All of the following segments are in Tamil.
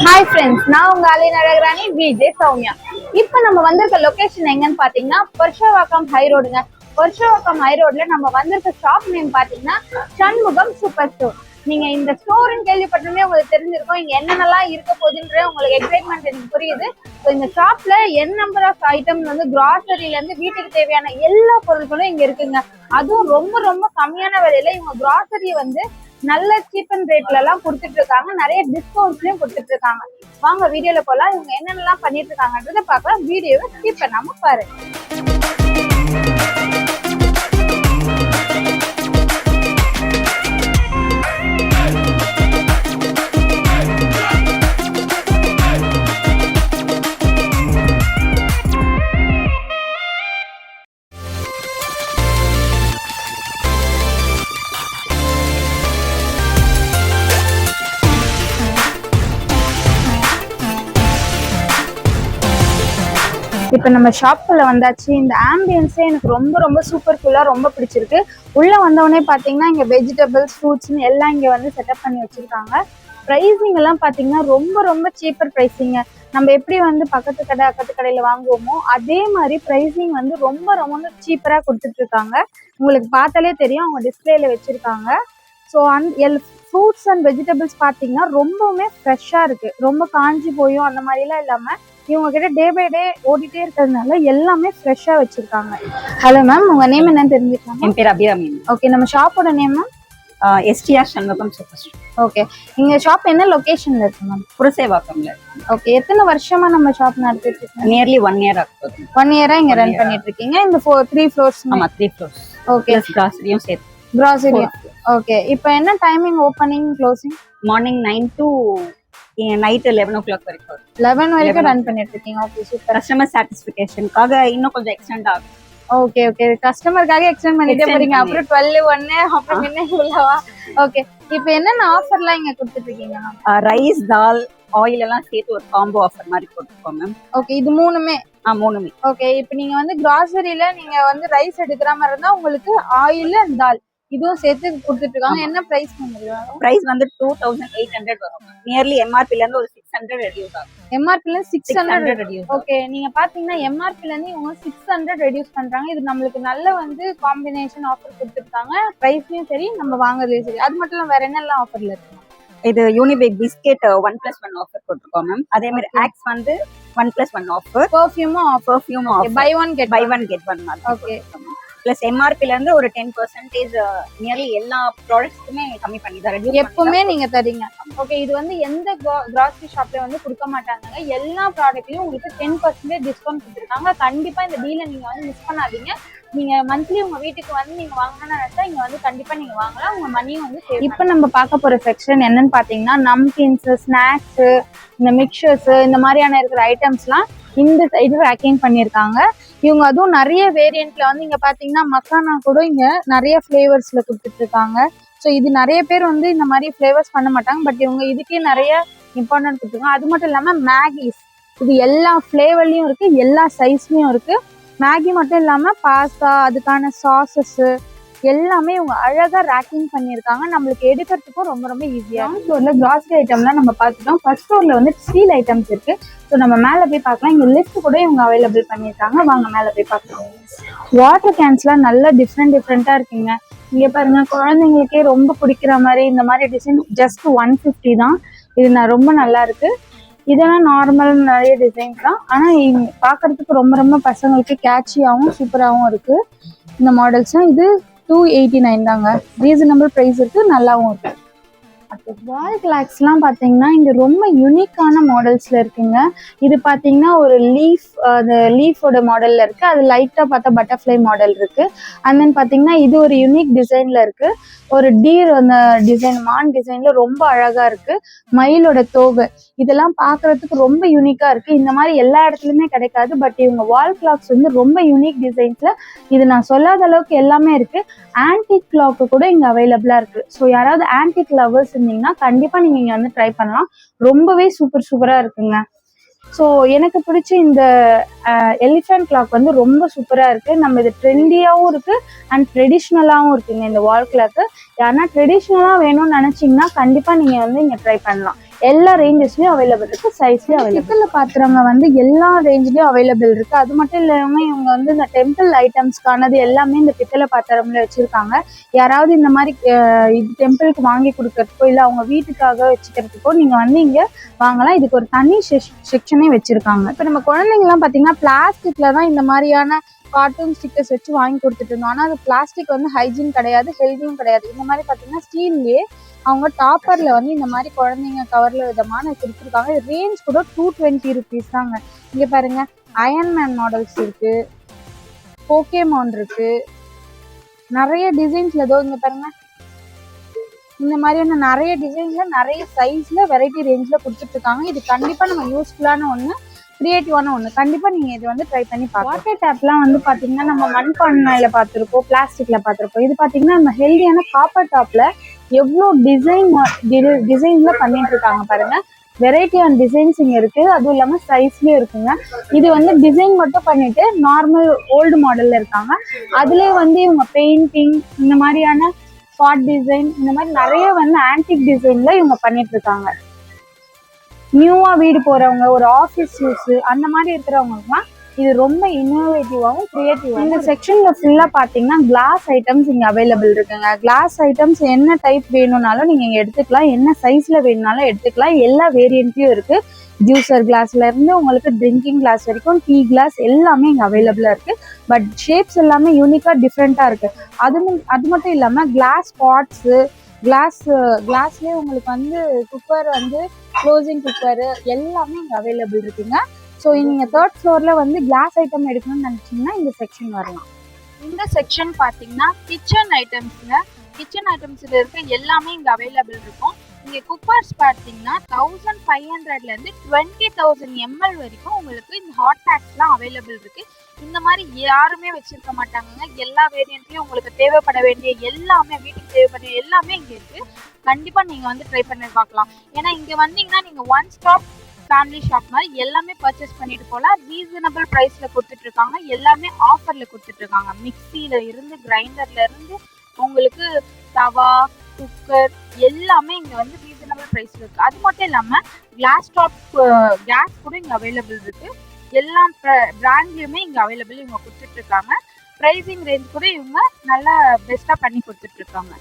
ஹாய் ஃப்ரெண்ட்ஸ், நான் உங்க அலின் அழகராணி விஜே சௌமியா. இப்போ நம்ம வந்திருக்க லொகேஷன் எங்கன்னு பாத்தீங்கன்னா புருஷவாக்கம் ஹை ரோடுங்க. புருஷவாக்கம் ஹை ரோட்ல நம்ம வந்திருக்க ஷாப் நேம் பாத்தீங்கன்னா சண்முகம் சூப்பர் ஸ்டோர். நீங்க இந்த ஸ்டோர்னு கேள்விப்பட்டோமே உங்களுக்கு தெரிஞ்சிருக்கும் இங்க என்னென்னலாம் இருக்க போகுதுன்ற உங்களுக்கு எக்ஸைட்மெண்ட் எனக்கு புரியுது. ஸோ இந்த ஷாப்ல என் நம்பர் ஆஃப் ஐட்டம் வந்து கிராசரியில இருந்து வீட்டுக்கு தேவையான எல்லா பொருட்களும் இங்க இருக்குங்க. அதுவும் ரொம்ப ரொம்ப கம்மியான விலையில இவங்க கிராசரியை வந்து நல்ல சீப் அண்ட் ரேட்ல எல்லாம் கொடுத்துட்டு இருக்காங்க. நிறைய டிஸ்கவுண்ட்ஸ்லயும் கொடுத்துட்டு இருக்காங்க. வாங்க வீடியோல போலாம். இவங்க என்னென்னலாம் பண்ணிட்டு இருக்காங்கன்றத பார்க்கலாம். வீடியோவை ஸ்கிப் பண்ணாம பாருங்க. இப்போ நம்ம ஷாப்புக்குள்ள வந்தாச்சு. இந்த ஆம்பியன்ஸே எனக்கு ரொம்ப ரொம்ப சூப்பர்ஃபுல்லா ரொம்ப பிடிச்சிருக்கு. உள்ள வந்தவொடனே பாத்தீங்கன்னா இங்க வெஜிடபிள்ஸ், ஃப்ரூட்ஸ்னு எல்லாம் இங்க வந்து செட்டப் பண்ணி வச்சிருக்காங்க. ப்ரைஸிங் எல்லாம் பாத்தீங்கன்னா ரொம்ப ரொம்ப சீப்பர் ப்ரைஸிங்க. நம்ம எப்படி வந்து பக்கத்து கடையில வாங்குவோமோ அதே மாதிரி ப்ரைஸிங் வந்து ரொம்ப ரொம்ப சீப்பரா கொடுத்துட்டு இருக்காங்க. உங்களுக்கு பார்த்தாலே தெரியும், அவங்க டிஸ்பிளேல வச்சிருக்காங்க. ஸோ ஃப்ரூட்ஸ் அண்ட் வெஜிடபிள்ஸ் பார்த்தீங்கன்னா ரொம்பவுமே ஃப்ரெஷ்ஷாக இருக்கு. ரொம்ப காஞ்சி போயும் அந்த மாதிரிலாம் இல்லாமல் இவங்க கிட்ட டே பை டே ஓடிட்டே இருக்கிறதுனால எல்லாமே ஃப்ரெஷ்ஷாக வச்சிருக்காங்க. ஹலோ மேம், உங்க நேம் என்னன்னு தெரிஞ்சுக்கலாம்? என் பேர் அபிராமி. ஓகே, நம்ம ஷாப்போட name ma'am? STR Shanmugam super store. Okay, இங்க ஷாப் என்ன லொகேஷன்ல இருக்கு மேம்? புரசேவாக்கம்ல. ஓகே, எத்தனை வருஷமா நம்ம ஷாப் நடத்திட்டு இருக்கோம்? நியர்லி 1 year ஆகுது. 1 year இங்க ரன் பண்ணிட்டு இருக்கீங்க. இந்த 3 floors? ஆமா, 3 floors. ஓகே, கிராசரியும் சேர்த்து. கிராசரி. ஓகே, இப்போ என்ன timing opening closing? Morning 9 to night 11 o'clock வரைக்கும். 11 வரைக்கும் ரன் பண்ணிட்டு இருக்கீங்க. Okay, super. கஸ்டமர் சாட்டிஸ்ஃபிகேஷனுக்காக இன்னும் கொஞ்சம் எக்ஸ்டெண்ட் ஆகும். ஓகே ஓகே, கஸ்டமருக்காக எக்ஸ்டெண்ட் பண்ணிட்டே போறீங்க. அப்புறம் 12 1 அப்புறம் என்ன இவ்வளவா? ஓகே, இப்போ என்னென்ன ஆஃபர்லாம் இங்க கொடுத்துட்டு இருக்கீங்க? ரைஸ், தால், ஆயில் எல்லாம் சேர்த்து ஒரு காம்போ ஆஃபர் மாதிரி போட்டுருக்கோம் மேம். ஓகே, இது மூணுமே? மூணுமே. ஓகே, இப்போ நீங்க வந்து கிராசரியில நீங்க வந்து ரைஸ் எடுக்கிற மாதிரி இருந்தா உங்களுக்கு ஆயில் அண்ட் தால் இதுவும் சேர்த்து கொடுத்துட்டு இருக்காங்க. என்ன பிரைஸ் பண்ணுவீங்க? பிரைஸ் வந்து 2800 வரும். நியர்லி எம்ஆர்பில இருந்து ஒரு 600 ரெடியூஸ் ஆகும். எம்ஆர்பில 600 ரெடியூஸ். ஓகே, நீங்க பாத்தீங்கன்னா எம்ஆர்பில இருந்து இவங்க 600 ரெடியூஸ் பண்றாங்க. இது நம்மளுக்கு நல்ல வந்து காம்பினேஷன் ஆஃபர் கொடுத்துருக்காங்க. பிரைஸ்லயும் சரி, நம்ம வாங்குறதுலயும் சரி. அது மட்டும் இல்லாம வேற என்னெல்லாம் ஆஃபர்ல இருக்கு? இது யூனிபேக் பிஸ்கெட் 1+1 ஆஃபர் போட்டுருக்கோம் மேம். அதே மாதிரி ஆக்ஸ் வந்து 1+1 ஆஃபர். பெர்ஃப்யூமும் offer. Buy one get one மாதிரி. ஓகே, பிளஸ் எம்ஆர்பில இருந்து ஒரு 10% நியர்லி எல்லா ப்ராடக்ட்ஸ்க்குமே கம்மி பண்ணி தரேன். எப்பவுமே நீங்க தரீங்க. ஓகே, இது வந்து எந்த கிராசரி ஷாப்ல வந்து கொடுக்க மாட்டாங்க. எல்லா ப்ராடக்ட்லயும் உங்களுக்கு 10% டிஸ்கவுண்ட் கொடுத்துருக்காங்க. கண்டிப்பா இந்த டீலை நீங்க வந்து மிஸ் பண்ணாதீங்க. நீங்க மந்த்லி உங்க வீட்டுக்கு வந்து நீங்க வாங்கணும்னு நினைச்சா இங்க வந்து கண்டிப்பா நீங்க வாங்கலாம். உங்க மணியும் வந்து இப்ப நம்ம பார்க்க போற செக்ஷன் என்னன்னு பாத்தீங்கன்னா நம்கின்ஸ், ஸ்நாக்ஸ், இந்த மிக்சர்ஸ், இந்த மாதிரியான இருக்கிற ஐட்டம்ஸ்லாம் இந்த சைடு ரேக்கிங் பண்ணியிருக்காங்க. இவங்க அதுவும் நிறைய வேரியன்ட்ல வந்து இங்க பாத்தீங்கன்னா மக்கானா கூட இங்க நிறைய ஃபிளேவர்ஸ்ல கொடுத்துட்டு இருக்காங்க. ஸோ இது நிறைய பேர் வந்து இந்த மாதிரி ஃபிளேவர்ஸ் பண்ண மாட்டாங்க. பட் இவங்க இதுக்கே நிறைய இம்பார்ட்டன்ட் கொடுத்துருக்காங்க. அது மட்டும் இல்லாம மேகிஸ், இது எல்லா ஃபிளேவர்லயும் இருக்கு, எல்லா சைஸ்லயும் இருக்கு. மேகி மட்டும் இல்லாம பாஸ்தா, அதுக்கான சாசஸ் எல்லாமே இவங்க அழகா ரேக்கிங் பண்ணியிருக்காங்க. நம்மளுக்கு எடுக்கிறதுக்கும் ரொம்ப ரொம்ப ஈஸியா. ஃப்ளோர்ல கிராசரி ஐட்டம்லாம் நம்ம பார்த்துட்டோம். ஃபர்ஸ்ட் ஃப்ளோர்ல வந்து ஸ்டீல் ஐட்டம்ஸ் இருக்கு. ஸோ நம்ம மேலே போய் பார்க்கலாம். இங்க லிஸ்ட் கூட இவங்க அவைலபிள் பண்ணியிருக்காங்க. வாங்க மேலே போய் பார்க்கலாம். வாட்டர் கேன்ஸ்லாம் நல்லா டிஃப்ரெண்டா இருக்குங்க. இங்க பாருங்க, குழந்தைங்களுக்கே ரொம்ப பிடிக்கிற மாதிரி இந்த மாதிரி டிசைன் ஜஸ்ட் 150 தான். இது ரொம்ப நல்லா இருக்கு. இதெல்லாம் நார்மல் நிறைய டிசைன்ஸ் தான். ஆனா பாக்குறதுக்கு ரொம்ப ரொம்ப பசங்களுக்கு கேட்சியாகவும் சூப்பராகவும் இருக்கு. இந்த மாடல்ஸ்லாம் இது 289 தாங்க. ரீசனபிள் ப்ரைஸ் இருக்கு, நல்லாவும் இருக்கு. வால் கிளாக்ஸ்லாம் பார்த்தீங்கன்னா இங்கே ரொம்ப யூனிக்கான மாடல்ஸில் இருக்குங்க. இது பார்த்தீங்கன்னா ஒரு லீஃபோட மாடலில் இருக்குது. அது லைட்டாக பார்த்தா பட்டர்ஃப்ளை மாடல் இருக்குது. அண்ட் தென் பார்த்தீங்கன்னா இது ஒரு யூனிக் டிசைனில் இருக்குது. ஒரு டீர் அந்த டிசைன், மான் டிசைனில் ரொம்ப அழகாக இருக்குது. மயிலோட தோகை, இதெல்லாம் பார்க்குறதுக்கு ரொம்ப யூனிக்காக இருக்குது. இந்த மாதிரி எல்லா இடத்துலையுமே கிடைக்காது. பட் இவங்க வால் கிளாக்ஸ் வந்து ரொம்ப யூனிக் டிசைன்ஸில், இது நான் சொல்லாத அளவுக்கு எல்லாமே இருக்குது. ஆன்டிக் கிளாக்கு கூட இங்கே அவைலபிளாக இருக்குது. ஸோ யாராவது ஆன்டிக் லவர்ஸ் இருந்தீங்கன்னா கண்டிப்பா நீங்க இங்க வந்து ட்ரை பண்ணலாம். ரொம்பவே சூப்பரா இருக்குங்க. ஸோ எனக்கு பிடிச்ச இந்த எலிஃபென்ட் கிளாக் வந்து ரொம்ப சூப்பரா இருக்கு. நம்ம இது ட்ரெண்டியாவும் இருக்கு அண்ட் ட்ரெடிஷ்னலாவும் இருக்குங்க இந்த வால் கிளாக்கு. யாருன்னா ட்ரெடிஷ்னலா வேணும்னு நினைச்சீங்கன்னா கண்டிப்பா நீங்க வந்து இங்க ட்ரை பண்ணலாம். எல்லா ரேஞ்சஸ்லயும் அவைலபிள் இருக்கு, சைஸ்லயும் அவைலபிள். பித்தளை பாத்திரங்க வந்து எல்லா ரேஞ்ச்லயும் அவைலபிள் இருக்கு. அது மட்டும் இல்லாம இவங்க வந்து இந்த டெம்பிள் ஐட்டம்ஸ்க்கானது எல்லாமே இந்த பித்தளை பாத்திரம்ல வச்சிருக்காங்க. யாராவது இந்த மாதிரி இது டெம்பிளுக்கு வாங்கி கொடுக்கறதுக்கோ இல்ல அவங்க வீட்டுக்காக வச்சுக்கிறதுக்கோ நீங்க வந்து இங்க வாங்கலாம். இதுக்கு ஒரு தனி செக்ஷனே வச்சிருக்காங்க. இப்ப நம்ம குழந்தைங்கலாம் பாத்தீங்கன்னா பிளாஸ்டிக்ல தான் இந்த மாதிரியான கார்ட்டூன் ஸ்டிக்கர்ஸ் வச்சு வாங்கி கொடுத்துட்டு இருந்தோம். ஆனா அது பிளாஸ்டிக் வந்து ஹைஜீன் கிடையாது, ஹெல்தியும் கிடையாது. இந்த மாதிரி பாத்தீங்கன்னா ஸ்டீல்லே அவங்க டாப்பர்ல வந்து இந்த மாதிரி குழந்தைங்க கவர்ல விதமான கொடுத்துருக்காங்க. ரேஞ்ச் கூட 220 rupees தாங்க. இங்க பாருங்க, அயன்மேன் மாடல்ஸ் இருக்கு, போகேமான் இருக்கு, நிறைய டிசைன்ஸ்ல ஏதோ இங்க பாருங்க இந்த மாதிரியான நிறைய டிசைன்ஸ்ல நிறைய சைஸ்ல வெரைட்டி ரேஞ்ச்ல கொடுத்துட்டு இருக்காங்க. இது கண்டிப்பா நம்ம யூஸ்ஃபுல்லான ஒண்ணு, கிரியேட்டிவான ஒண்ணு. கண்டிப்பா நீங்க இது வந்து ட்ரை பண்ணி பாருங்க. வாட்டர் டேப்லாம் வந்து பாத்தீங்கன்னா நம்ம மண்பானையில பார்த்திருப்போம், பிளாஸ்டிக்ல பார்த்திருப்போம். இது பாத்தீங்கன்னா நம்ம ஹெல்தியான காப்பர் டாப்ல எவ்வளோ டிசைன்ல பண்ணிட்டு இருக்காங்க பாருங்க. வெரைட்டியான டிசைன்ஸ் இங்க இருக்கு, அதுவும் இல்லாம சைஸ்லயும் இருக்குங்க. இது வந்து டிசைன் மட்டும் பண்ணிட்டு நார்மல் ஓல்டு மாடல்ல இருக்காங்க. அதுலயே வந்து இவங்க பெயிண்டிங் இந்த மாதிரியான ஸ்பாட் டிசைன் இந்த மாதிரி நிறைய வந்து ஆன்டிக் டிசைன்ல இவங்க பண்ணிட்டு இருக்காங்க. நியூவா வீடு போறவங்க, ஒரு ஆஃபீஸ் யூஸ் அந்த மாதிரி இருக்கிறவங்களுக்குலாம் இது ரொம்ப இன்னோவேட்டிவாகவும் கிரியேட்டிவாகவும். இந்த செக்ஷன்ல ஃபுல்லா பாத்தீங்கன்னா கிளாஸ் ஐட்டம்ஸ் இங்க அவைலபிள் இருக்குங்க. கிளாஸ் ஐட்டம்ஸ் என்ன டைப் வேணும்னாலும் நீங்க இங்க எடுத்துக்கலாம், என்ன சைஸ்ல வேணும்னாலும் எடுத்துக்கலாம். எல்லா வேரியன்ட்லயும் இருக்கு. ஜூசர் கிளாஸ்ல இருந்து உங்களுக்கு ட்ரிங்கிங் கிளாஸ் வரைக்கும், டீ கிளாஸ் எல்லாமே இங்க அவைலபிளா இருக்கு. பட் ஷேப்ஸ் எல்லாமே யூனிக்கா டிஃப்ரெண்டா இருக்கு. அது மட்டும் இல்லாம கிளாஸ் பாட்ஸ், கிளாஸ்லயே உங்களுக்கு வந்து குக்கர் வந்து க்ளோசிங் குக்கர் எல்லாமே இங்க அவைலபிள் இருக்குங்க. ஸோ நீங்க 3rd floorல வந்து கிளாஸ் ஐட்டம் எடுக்கணும்னு நினைச்சீங்கன்னா இந்த செக்ஷன் வரலாம். இந்த செக்ஷன் பாத்தீங்கன்னா கிச்சன் ஐட்டம்ஸ்ல இருக்க எல்லாமே இங்க அவைலபிள் இருக்கும். இங்க குக்கர்ஸ் பாத்தீங்கன்னா 1500ல இருந்து 20,000 ml வரைக்கும் உங்களுக்கு இந்த ஹாட் பேக்ஸ்லாம் அவைலபிள் இருக்கு. இந்த மாதிரி யாருமே வச்சிருக்க மாட்டாங்க. எல்லா வேரியன்ட்லயும் உங்களுக்கு தேவைப்பட வேண்டிய எல்லாமே, வீட்டுக்கு தேவைப்பட எல்லாமே இங்க இருக்கு. கண்டிப்பா நீங்க வந்து ட்ரை பண்ணி பார்க்கலாம். ஏன்னா இங்க வந்தீங்கன்னா நீங்க ஒன் ஸ்டாப் ஃபேமிலி ஷாப் மாதிரி எல்லாமே பர்ச்சேஸ் பண்ணிட்டு போகலாம். ரீசனபிள் ப்ரைஸ்ல கொடுத்துட்டு இருக்காங்க, எல்லாமே ஆஃபர்ல கொடுத்துட்டு இருக்காங்க. மிக்சியில இருந்து கிரைண்டர்ல இருந்து உங்களுக்கு தவா, குக்கர் எல்லாமே இங்க வந்து ரீசனபிள் ப்ரைஸ்ல இருக்கு. அது மட்டும் இல்லாம கிளாஸ் டாப் கேஸ் கூட இங்க அவைலபிள் இருக்கு. எல்லா பிராண்ட்லயுமே இங்க அவைலபிள் இவங்க கொடுத்துட்டு இருக்காங்க. பிரைசிங் ரேஞ்ச் கூட இவங்க நல்லா பெஸ்டா பண்ணி கொடுத்துட்டு இருக்காங்க.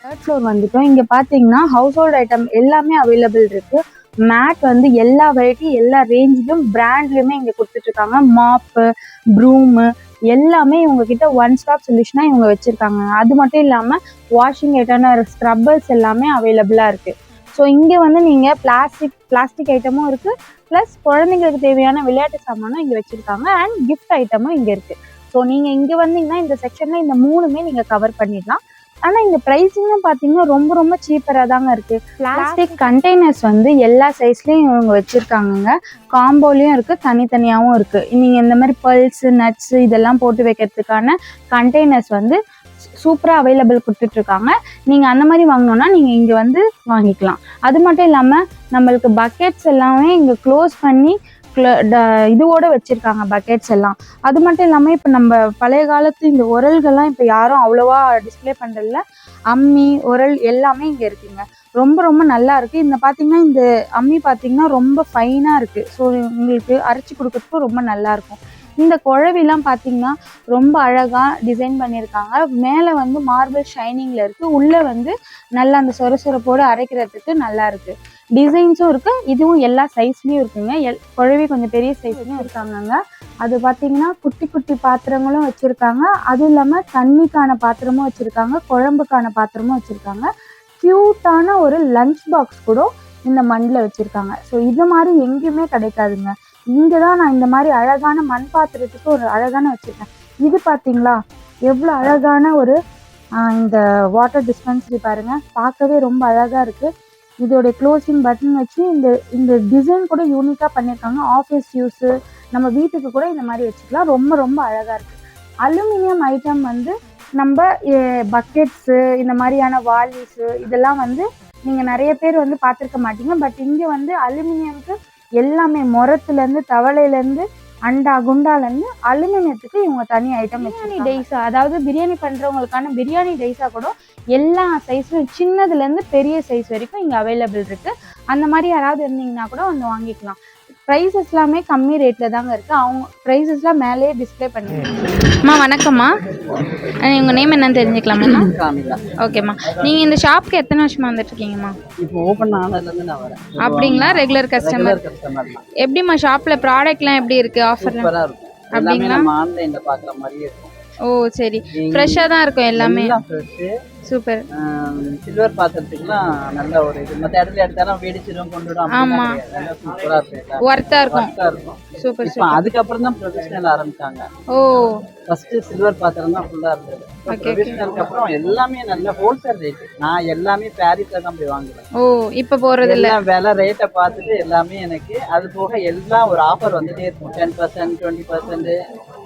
3rd floor வந்துட்டோம். இங்க பாத்தீங்கன்னா ஹவுஸ் ஹோல்ட் ஐட்டம் எல்லாமே அவைலபிள் இருக்கு. மேட் வந்து எல்லா வெரைட்டி எல்லா ரேஞ்சிலும் பிராண்ட்லயுமே இங்க கொடுத்துட்டு இருக்காங்க. மாப்பு, ப்ரூமு எல்லாமே இவங்க கிட்ட ஒன் ஸ்டாப் சொல்யூஷனா இவங்க வச்சிருக்காங்க. அது மட்டும் இல்லாம வாஷிங் ஐட்டம், ஸ்க்ரப்பர்ஸ் எல்லாமே அவைலபிளா இருக்கு. ஸோ இங்க வந்து நீங்க பிளாஸ்டிக் ஐட்டமும் இருக்கு, பிளஸ் குழந்தைங்களுக்கு தேவையான விளையாட்டு சாமானும் இங்க வச்சிருக்காங்க. அண்ட் கிஃப்ட் ஐட்டமும் இங்க இருக்கு. ஸோ நீங்க இங்க வந்தீங்கன்னா இந்த செக்ஷன்ல இந்த 3மே நீங்க கவர் பண்ணிடலாம். ஆனா இந்த பிரைசிங்கும் பாத்தீங்கன்னா ரொம்ப ரொம்ப சீப்பரா தாங்க இருக்கு. பிளாஸ்டிக் கண்டெய்னர்ஸ் வந்து எல்லா சைஸ்லயும் இவங்க வச்சிருக்காங்க. காம்போலயும் இருக்கு, தனித்தனியாவும் இருக்கு. நீங்க இந்த மாதிரி பல்ஸ், நட்ஸ் இதெல்லாம் போட்டு வைக்கிறதுக்கான கண்டெய்னர்ஸ் வந்து சூப்பரா அவைலபிள் கொடுத்துட்டு இருக்காங்க. நீங்க அந்த மாதிரி வாங்கணும்னா நீங்க இங்க வந்து வாங்கிக்கலாம். அது மட்டும் இல்லாம நம்மளுக்கு பக்கெட்ஸ் எல்லாமே இங்க க்ளோஸ் பண்ணி இதுவோட வச்சிருக்காங்க பக்கெட்ஸ் எல்லாம். அது மட்டும் இல்லாம இப்ப நம்ம பழைய காலத்து இந்த உரல்கள்லாம் இப்ப யாரும் அவ்வளவா டிஸ்பிளே பண்றதில்ல. அம்மி, உரல் எல்லாமே இங்க இருக்குங்க. ரொம்ப ரொம்ப நல்லா இருக்கு. இந்த பாத்தீங்கன்னா இந்த அம்மி பாத்தீங்கன்னா ரொம்ப ஃபைனா இருக்கு. ஸோ உங்களுக்கு அரைச்சி கொடுக்கறதுக்கும் ரொம்ப நல்லா இருக்கும். இந்த குழவிலாம் பாத்தீங்கன்னா ரொம்ப அழகா டிசைன் பண்ணியிருக்காங்க. மேலே வந்து மார்பிள் ஷைனிங்ல இருக்கு, உள்ள வந்து நல்லா அந்த சொரசொரப்போடு அரைக்கிறதுக்கு நல்லா இருக்கு. டிசைன்ஸும் இருக்கு, இதுவும் எல்லா சைஸ்லயும் இருக்குங்க. குழவி கொஞ்சம் பெரிய சைஸ்லயும் இருக்காங்கங்க. அது பாத்தீங்கன்னா குட்டி குட்டி பாத்திரங்களும் வச்சிருக்காங்க. அதுவும் இல்லாம தண்ணிக்கான பாத்திரமும் வச்சிருக்காங்க, குழம்புக்கான பாத்திரமும் வச்சிருக்காங்க. கியூட்டான ஒரு லஞ்ச் பாக்ஸ் கூட இந்த மண்ணில் வச்சிருக்காங்க. ஸோ இது மாதிரி எங்கேயுமே கிடைக்காதுங்க. இங்கதான் நான் இந்த மாதிரி அழகான மண் பாத்திரத்துக்கு ஒரு அழகான வச்சிருக்கேன். இது பாத்தீங்களா எவ்வளவு அழகான ஒரு இந்த வாட்டர் டிஸ்பென்சரி பாருங்க, பார்க்கவே ரொம்ப அழகா இருக்கு. இதோட க்ளோசிங் பட்டன் வச்சு இந்த டிசைன் கூட யூனிக்கா பண்ணியிருக்காங்க. ஆஃபீஸ் யூஸ், நம்ம வீட்டுக்கு கூட இந்த மாதிரி வச்சுக்கலாம். ரொம்ப ரொம்ப அழகா இருக்கு. அலுமினியம் ஐட்டம் வந்து நம்ம பக்கெட்ஸு, இந்த மாதிரியான வாலிஸு இதெல்லாம் வந்து நீங்க நிறைய பேர் வந்து பார்த்துருக்க மாட்டீங்க. பட் இங்க வந்து அலுமினியம்க்கு எல்லாமே, முரத்துல இருந்து தவளையில இருந்து அண்டா குண்டாலேருந்து அலுமினியத்துக்கு இவங்க தனி ஐட்டம் பிரியாணி டைஸா, அதாவது பிரியாணி பண்ணுறவங்களுக்கான பிரியாணி டைஸா கூட எல்லா சைஸ்லையும் சின்னதுலேருந்து பெரிய சைஸ் வரைக்கும் இங்கே அவைலபிள் இருக்குது. அந்த மாதிரி யாராவது இருந்தீங்கன்னா கூட வந்து வாங்கிக்கலாம். ப்ரைஸஸ் எல்லாமே கம்மி ரேட்டில் தாங்க இருக்குது. அவங்க ப்ரைஸஸ்லாம் மேலேயே டிஸ்பிளே பண்ணுவீங்கம்மா. வணக்கம்மா, உங்கள் நேம் என்னன்னு தெரிஞ்சுக்கலாமா? ஓகேம்மா, நீங்கள் இந்த ஷாப்க்கு எத்தனை வருஷமா வந்துட்டு இருக்கீங்கம்மா? இப்போ ஓப்பன் ஆனதுலேருந்து நான் வரேன். அப்படிங்களா? Regular customer. எப்படிம்மா ஷாப்பில் ப்ராடக்ட்லாம் எப்படி இருக்குது? ஆஃபர்லாம் சூப்பராக இருக்கும். எல்லாமே நம்ம ஆன்லைனில் பார்க்குற மாதிரியே இருக்கும். ஓ சரி, ஃப்ரெஷ்ஷாக தான் இருக்கும் எல்லாமே. ஃப்ரெஷ்ஷு. சூப்பர். சில்வர் பாத்திரத்துக்குலாம் நல்ல ஒரு இது. மற்ற இடத்துல எடுத்தாலும் வெடிச்சிடும் கொண்டுடும். ஆமாம், சூப்பராக இருக்கும். ஒர்த்தாக இருக்கும். சூப்பர். இப்போ அதுக்கப்புறம் தான் ப்ரொஃபஷனல் ஆரம்பிச்சாங்க. ஓ, ஃபர்ஸ்ட் சில்வர் பாத்திரம் தான் ஃபுல்லாக இருந்தது. ப்ரொஃபஷனலுக்கு அப்புறம் எல்லாமே நல்ல ஹோல்சேல் ரேட். நான் எல்லாமே பாரிஸில் தான் போய் வாங்குவேன். ஓ, இப்போ போகிறது இல்லை. விலை ரேட்டை பார்த்துட்டு எல்லாமே எனக்கு அது போக எல்லாம் ஒரு ஆஃபர் வந்துட்டே இருக்கும். 10%, 20%.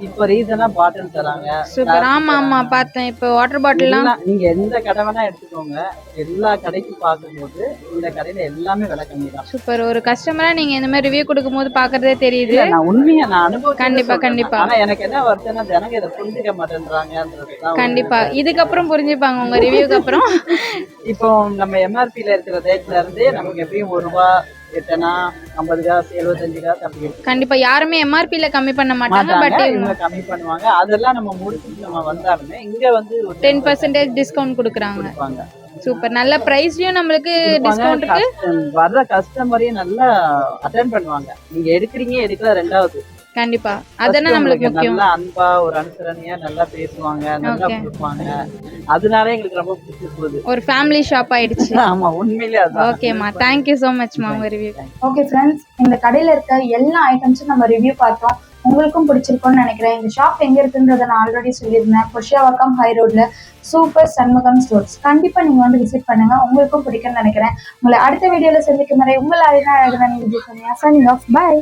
இப்போ ரீசனாக பாட்டில் தராங்க. சூப்பர். ஆமாம் ஆமாம், பார்த்தேன். இப்போ வாட்டர் பாட்டில்லாம் நீங்க எந்த கடை வேணா எடுத்துக்கோங்க, எல்லா கடைக்கும் பார்க்கும்போது இந்த கடையில எல்லாமே விலை கம்மி தான். சூப்பர். ஒரு கஸ்டமரா நீங்க இந்த மாதிரி ரிவ்யூ கொடுக்கும்போது பாக்குறதே தெரியுது. நான் உண்மையா நான் அனுபவம் கண்டிப்பா கண்டிப்பா. ஆனா எனக்கு என்ன வருதுன்னா ஜனங்க இதை புரிஞ்சுக்க மாட்டேன்றாங்கன்றதுதான். கண்டிப்பா இதுக்கப்புறம் புரிஞ்சுப்பாங்க உங்க ரிவ்யூக்கு அப்புறம். இப்போ நம்ம எம்ஆர்பில இருக்கிற ரேட்ல இருந்தே நமக்கு எப்பயும் ₹1 8 50 காசு 75 காசு அப்படி இருக்கு. கண்டிப்பா யாருமே எம்ஆர்பில கம்மி பண்ண மாட்டாங்க. பட் இவங்க கம்மி பண்ணுவாங்க. அதெல்லாம் நம்ம முடிச்சுட்டு நம்ம வந்தாலுமே இங்க வந்து 10% டிஸ்கவுண்ட் கொடுக்குறாங்க. சூப்பர். நல்ல பிரைஸ்லயும் நம்மளுக்கு டிஸ்கவுண்ட் இருக்கு. வர்ற கஸ்டமரையும் நல்லா அட்டெண்ட் பண்ணுவாங்க. நீங்க எடுக்கிறீங்க எடுக்கல ரெண்டாவது. கண்டிப்பா அதெல்லாம் நம்மளுக்கு முக்கியம். நல்லா அன்பா ஒரு அனுசரணையா நல்லா பேசுவாங்க, நல்லா கொடுப்பாங்க. அதனால எங்களுக்கு ரொம்ப பிடிச்சி போகுது. ஒரு ஃபேமிலி ஷாப் ஆயிடுச்சு. ஆமா உண்மையிலே அதான். ஓகேம்மா, தேங்க் யூ so much மா உங்க ரிவ்யூ. ஓகே ஃப்ரெண்ட்ஸ், இந்த கடையில இருக்க எல்லா ஐட்டம்ஸும் நம்ம ரிவ்யூ பார்த்தோம். உங்களுக்கும் பிடிச்சிருக்கும்னு நினைக்கிறேன். இந்த ஷாப் எங்க இருக்குன்றதை நான் ஆல்ரெடி சொல்லியிருந்தேன். புருஷவாக்கம் ஹை ரோட்ல சூப்பர் சண்முகம் ஸ்டோர்ஸ். கண்டிப்பா நீங்க வந்து விசிட் பண்ணுங்க, உங்களுக்கும் பிடிக்கும்னு நினைக்கிறேன். உங்களை அடுத்த வீடியோல சந்திக்கும் வரை உங்கள் அழகா அழகான விஜய் சன்னியா சைனிங் ஆஃப். பை.